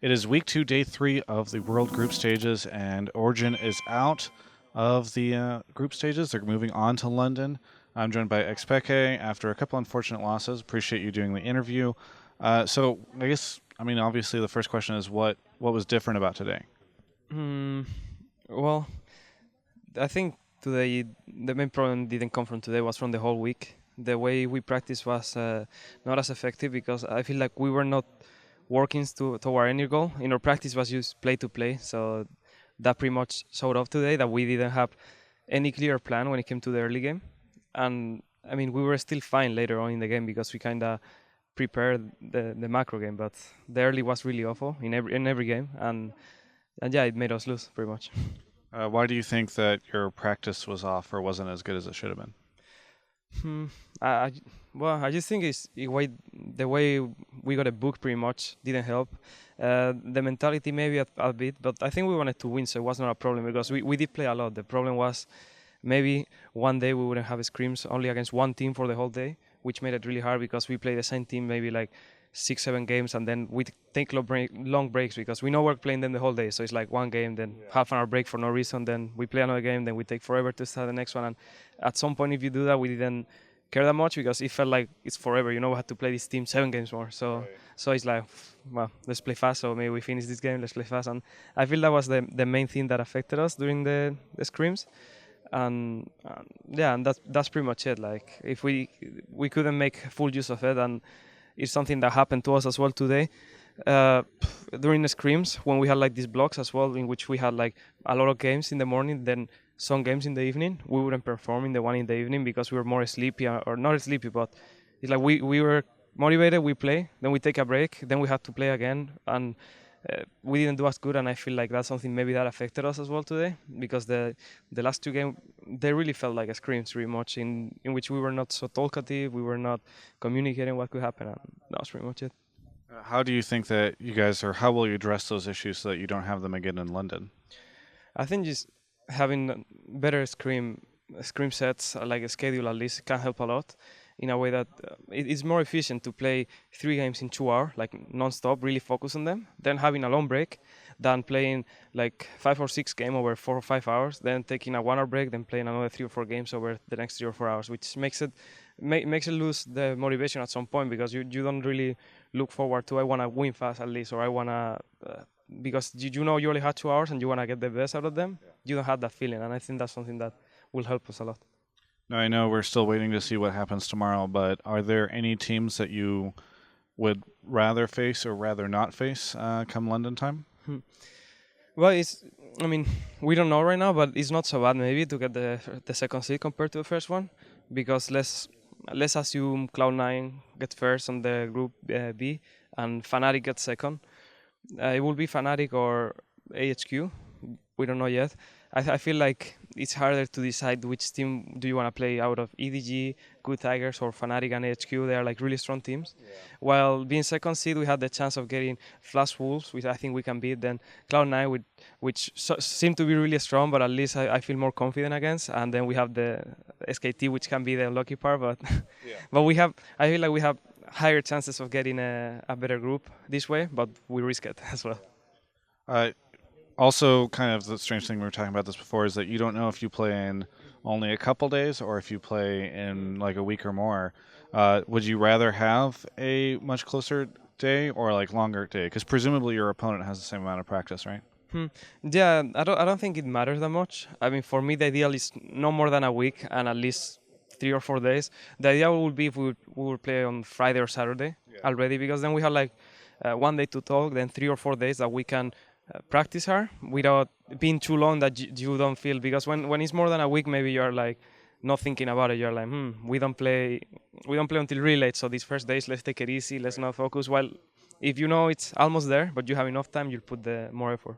It is week two, day three of the World Group Stages, and Origen is out of the group stages. They're moving on to London. I'm joined by xPeke after a couple unfortunate losses. Appreciate you doing the interview. So I guess, obviously the first question is what was different about today? Hmm. Well, I think today the main problem didn't come from today. Was from the whole week. The way we practiced was not as effective because I feel like we were not working toward any goal. In our practice was just play to play. So that pretty much showed off today that we didn't have any clear plan when it came to the early game. And I mean, we were still fine later on in the game because we kind of prepared the macro game, but the early was really awful in every game, and yeah, it made us lose pretty much. Why do you think that your practice was off or wasn't as good as it should have been? Hmm. I, I well, I just think the way we got a book pretty much didn't help. The mentality maybe a bit, but I think we wanted to win, so it was not a problem because we did play a lot. The problem was maybe one day we wouldn't have scrims only against one team for the whole day, which made it really hard because we play the same team maybe like 6 7 games, and then we take long breaks because we know we're playing them the whole day. So it's like one game, then half an hour break for no reason, then we play another game, then we take forever to start the next one. And at some point, if you do that, we didn't care that much because it felt like it's forever. We had to play this team 7 games more. So it's like, well, let's play fast. So maybe we finish this game, let's play fast. And I feel that was the main thing that affected us during the scrims. And yeah, and that's pretty much it. Like if we couldn't make full use of it, and it's something that happened to us as well today. uh, During the scrims when we had like these blocks as well, in which we had like a lot of games in the morning, then some games in the evening, we wouldn't perform in the one in the evening because we were more sleepy, or not sleepy, but it's like we were motivated, we play, then we take a break, then we had to play again, and we didn't do as good. And I feel like that's something maybe that affected us as well today, because the last two games, they really felt like a scrims pretty much, in which we were not so talkative, we were not communicating what could happen, and that was pretty much it. How do you think that you guys, or how will you address those issues so that you don't have them again in London? I think just having better scrim sets, like a schedule at least, can help a lot, in a way that it is more efficient to play 3 games in 2 hours, like non-stop, really focus on them, then having a long break, than playing like 5 or 6 games over 4 or 5 hours, then taking a 1 hour break, then playing another 3 or 4 games over the next 3 or 4 hours, which makes it lose the motivation at some point, because you don't really look forward to, I want to win fast at least, or I want to because you know you only had 2 hours and you want to get the best out of them. You don't have that feeling, and I think that's something that will help us a lot. Now, I know we're still waiting to see what happens tomorrow, but are there any teams that you would rather face or rather not face come London time? Hmm. Well, I mean, we don't know right now, but it's not so bad maybe to get the second seed compared to the first one, because let's assume Cloud9 gets first on the group B, and Fnatic gets second. It will be Fnatic or AHQ. We don't know yet. I feel like it's harder to decide which team do you want to play out of EDG, Good Tigers, or Fnatic and AHQ. They are like really strong teams. Yeah. While being second seed, we had the chance of getting Flash Wolves, which I think we can beat. Then Cloud9, which seem to be really strong, but at least I feel more confident against. And then we have the SKT, which can be the unlucky part. But yeah. But I feel like we have higher chances of getting a better group this way, but we risk it as well. Uh, Also, kind of the strange thing we were talking about this before is that you don't know if you play in only a couple days or if you play in like a week or more. Would you rather have a much closer day or like longer day? Because presumably your opponent has the same amount of practice, right? Hmm. Yeah, I don't think it matters that much. I mean, for me, the ideal is no more than a week and at least 3 or 4 days. The ideal would be if we would play on Friday or Saturday already, because then we have like one day to talk, then 3 or 4 days that we can practice her without being too long that you don't feel. Because when it's more than a week, maybe you're like not thinking about it. You're like, we don't play until really late. So these first days, let's take it easy. Let's not focus. While if you know it's almost there, but you have enough time, you'll put the more effort.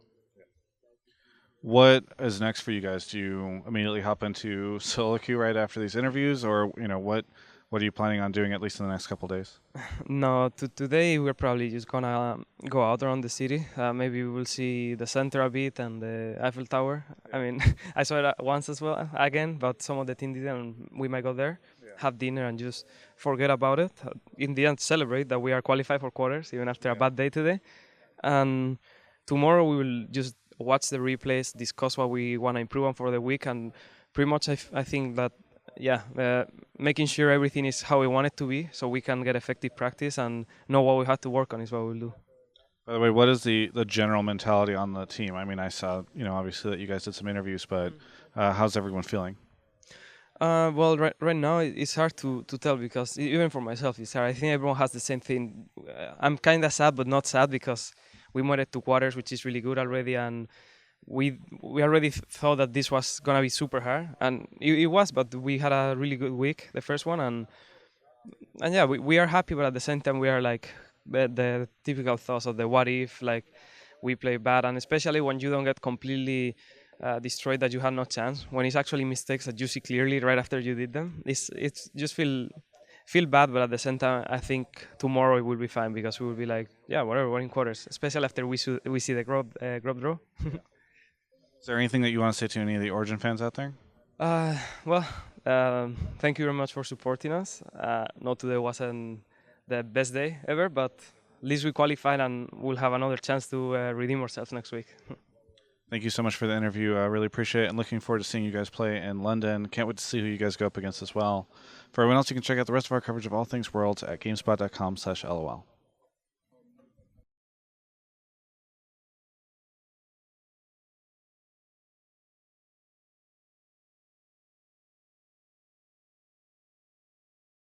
What is next for you guys? Do you immediately hop into solo queue right after these interviews, or what are you planning on doing at least in the next couple days? No, today we're probably just gonna go out around the city. Maybe we will see the center a bit and the Eiffel Tower. I mean, I saw it once as well again, but some of the team didn't. And we might go there, have dinner, and just forget about it. In the end, celebrate that we are qualified for quarters, even after a bad day today. And tomorrow we will just watch the replays, discuss what we want to improve on for the week, and pretty much I think that making sure everything is how we want it to be, so we can get effective practice and know what we have to work on is what we'll do. By the way, what is the general mentality on the team? I mean, I saw, obviously that you guys did some interviews, but how's everyone feeling? Well, right now it's hard to tell because even for myself it's hard. I think everyone has the same thing. I'm kind of sad, but not sad because we made it to quarters, which is really good already, and we already thought that this was gonna be super hard, and it was. But we had a really good week, the first one, and yeah, we are happy, but at the same time we are like the typical thoughts of the what if, like we play bad, and especially when you don't get completely destroyed that you had no chance, when it's actually mistakes that you see clearly right after you did them, it's just feel bad, but at the same time I think tomorrow it will be fine because we will be like, yeah, whatever, we're in quarters, especially after we see the group draw. Is there anything that you want to say to any of the Origin fans out there? Well, thank you very much for supporting us. Not today wasn't the best day ever, but at least we qualified and we'll have another chance to redeem ourselves next week. Thank you so much for the interview. I really appreciate it, and looking forward to seeing you guys play in London. Can't wait to see who you guys go up against as well. For everyone else, you can check out the rest of our coverage of all things Worlds at gamespot.com/LOL.